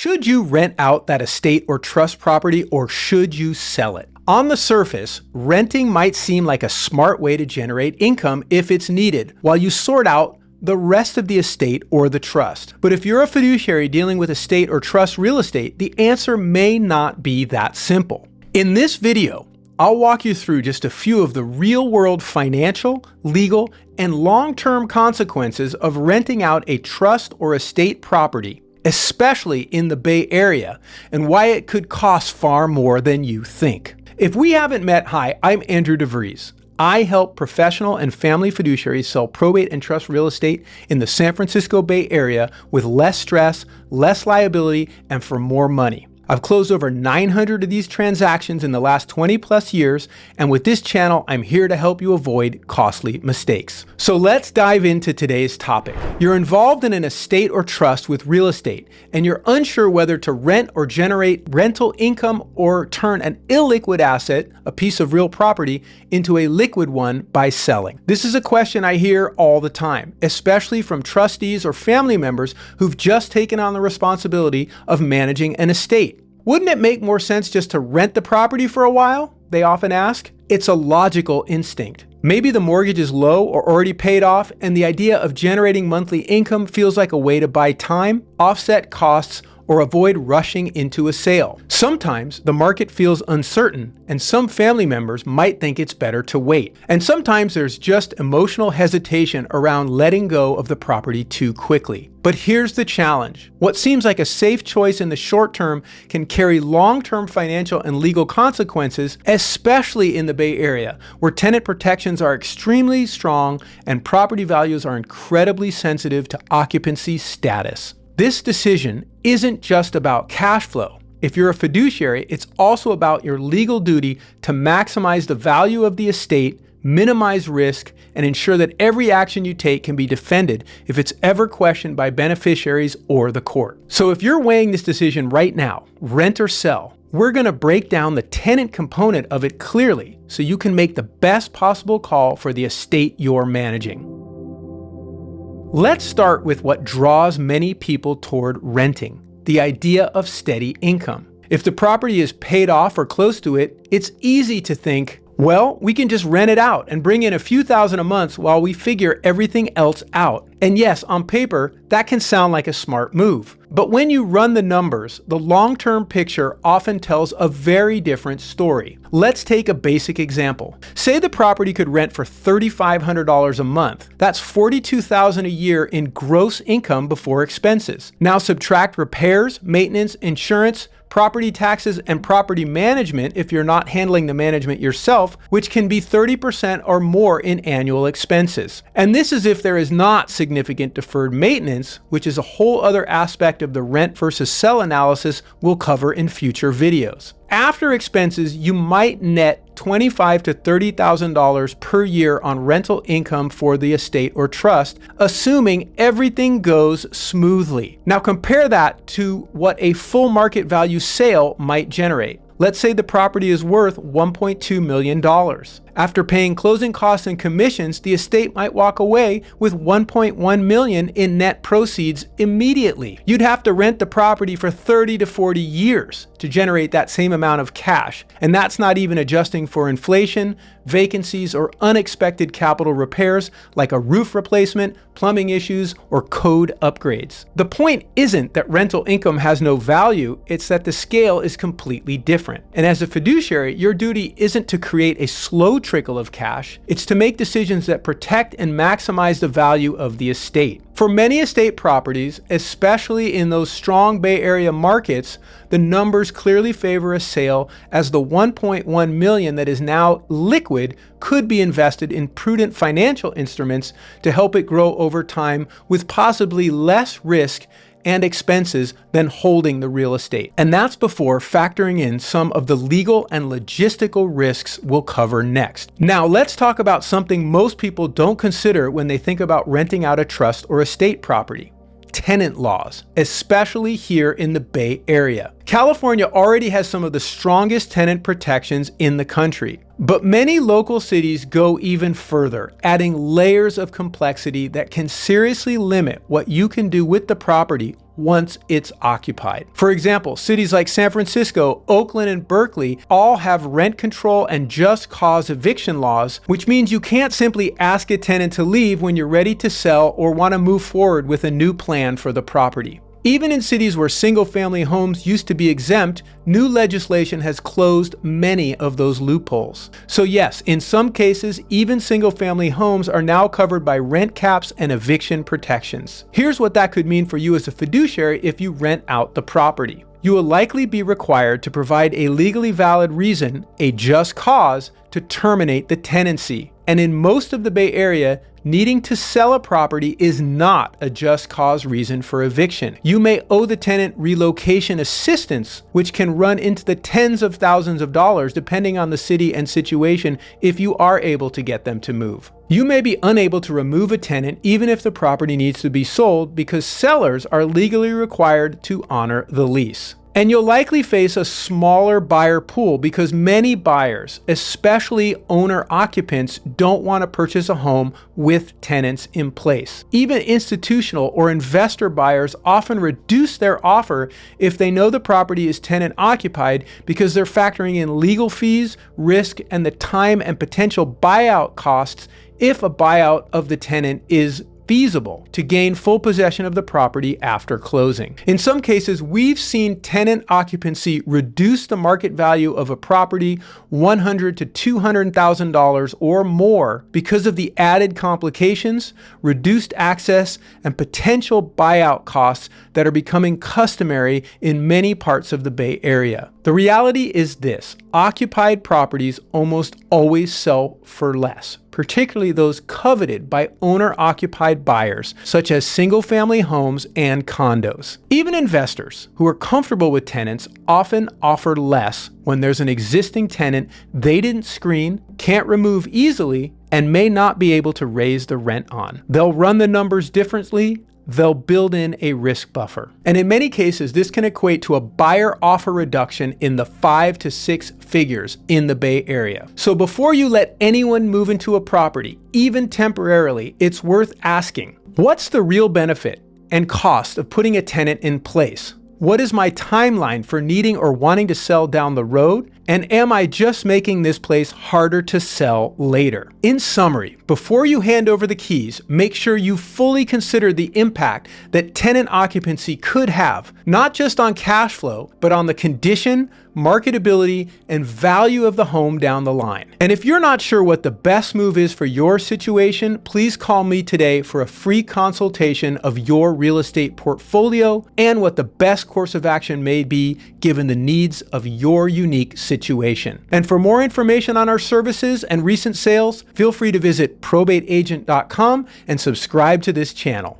Should you rent out that estate or trust property, or should you sell it? On the surface, renting might seem like a smart way to generate income if it's needed, while you sort out the rest of the estate or the trust. But if you're a fiduciary dealing with estate or trust real estate, the answer may not be that simple. In this video, I'll walk you through just a few of the real-world financial, legal, and long-term consequences of renting out a trust or estate property, especially in the Bay Area, and why it could cost far more than you think. If we haven't met, hi, I'm Andrew DeVries. I help professional and family fiduciaries sell probate and trust real estate in the San Francisco Bay Area with less stress, less liability, and for more money. I've closed over 900 of these transactions in the last 20 plus years, and with this channel, I'm here to help you avoid costly mistakes. So let's dive into today's topic. You're involved in an estate or trust with real estate, and you're unsure whether to rent or generate rental income or turn an illiquid asset, a piece of real property, into a liquid one by selling. This is a question I hear all the time, especially from trustees or family members who've just taken on the responsibility of managing an estate. Wouldn't it make more sense just to rent the property for a while? They often ask. It's a logical instinct. Maybe the mortgage is low or already paid off, and the idea of generating monthly income feels like a way to buy time, offset costs, or avoid rushing into a sale. Sometimes the market feels uncertain, and some family members might think it's better to wait. And sometimes there's just emotional hesitation around letting go of the property too quickly. But here's the challenge. What seems like a safe choice in the short term can carry long-term financial and legal consequences, especially in the Bay Area, where tenant protections are extremely strong and property values are incredibly sensitive to occupancy status. This decision isn't just about cash flow. If you're a fiduciary, it's also about your legal duty to maximize the value of the estate, minimize risk, and ensure that every action you take can be defended if it's ever questioned by beneficiaries or the court. So if you're weighing this decision right now, rent or sell, we're going to break down the tenant component of it clearly so you can make the best possible call for the estate you're managing. Let's start with what draws many people toward renting, the idea of steady income. If the property is paid off or close to it, it's easy to think, well, we can just rent it out and bring in a few thousand a month while we figure everything else out. And yes, on paper, that can sound like a smart move. But when you run the numbers, the long-term picture often tells a very different story. Let's take a basic example. Say the property could rent for $3,500 a month. That's $42,000 a year in gross income before expenses. Now subtract repairs, maintenance, insurance, property taxes, and property management if you're not handling the management yourself, which can be 30% or more in annual expenses. And this is if there is not significant deferred maintenance, which is a whole other aspect of the rent versus sell analysis we'll cover in future videos. After expenses, you might net $25,000 to $30,000 per year on rental income for the estate or trust, assuming everything goes smoothly. Now compare that to what a full market value sale might generate. Let's say the property is worth $1.2 million. After paying closing costs and commissions, the estate might walk away with $1.1 million in net proceeds immediately. You'd have to rent the property for 30 to 40 years to generate that same amount of cash. And that's not even adjusting for inflation, vacancies, or unexpected capital repairs like a roof replacement, plumbing issues, or code upgrades. The point isn't that rental income has no value, it's that the scale is completely different. And as a fiduciary, your duty isn't to create a slow trickle of cash, it's to make decisions that protect and maximize the value of the estate. For many estate properties, especially in those strong Bay Area markets, the numbers clearly favor a sale, as the $1.1 million that is now liquid could be invested in prudent financial instruments to help it grow over time with possibly less risk and expenses than holding the real estate. And that's before factoring in some of the legal and logistical risks we'll cover next. Now let's talk about something most people don't consider when they think about renting out a trust or estate property: tenant laws, especially here in the Bay Area. California already has some of the strongest tenant protections in the country, but many local cities go even further, adding layers of complexity that can seriously limit what you can do with the property once it's occupied. For example, cities like San Francisco, Oakland, and Berkeley all have rent control and just cause eviction laws, which means you can't simply ask a tenant to leave when you're ready to sell or want to move forward with a new plan for the property. Even in cities where single-family homes used to be exempt, new legislation has closed many of those loopholes. So yes, in some cases, even single-family homes are now covered by rent caps and eviction protections. Here's what that could mean for you as a fiduciary if you rent out the property. You will likely be required to provide a legally valid reason, a just cause, to terminate the tenancy. And in most of the Bay Area, needing to sell a property is not a just cause reason for eviction. You may owe the tenant relocation assistance, which can run into the tens of thousands of dollars depending on the city and situation if you are able to get them to move. You may be unable to remove a tenant even if the property needs to be sold because sellers are legally required to honor the lease. And you'll likely face a smaller buyer pool because many buyers, especially owner-occupants, don't want to purchase a home with tenants in place. Even institutional or investor buyers often reduce their offer if they know the property is tenant-occupied because they're factoring in legal fees, risk, and the time and potential buyout costs if a buyout of the tenant is feasible to gain full possession of the property after closing. In some cases, we've seen tenant occupancy reduce the market value of a property $100,000 to $200,000 or more because of the added complications, reduced access, and potential buyout costs that are becoming customary in many parts of the Bay Area. The reality is this: occupied properties almost always sell for less, particularly those coveted by owner-occupied buyers, such as single-family homes and condos. Even investors who are comfortable with tenants often offer less when there's an existing tenant they didn't screen, can't remove easily, and may not be able to raise the rent on. They'll run the numbers differently. They'll build in a risk buffer. And in many cases, this can equate to a buyer offer reduction in the 5 to 6 figures in the Bay Area. So before you let anyone move into a property, even temporarily, it's worth asking, what's the real benefit and cost of putting a tenant in place? What is my timeline for needing or wanting to sell down the road? And am I just making this place harder to sell later? In summary, before you hand over the keys, make sure you fully consider the impact that tenant occupancy could have, not just on cash flow, but on the condition, marketability, and value of the home down the line. And if you're not sure what the best move is for your situation, please call me today for a free consultation of your real estate portfolio and what the best course of action may be given the needs of your unique situation. And for more information on our services and recent sales, feel free to visit probateagent.com and subscribe to this channel.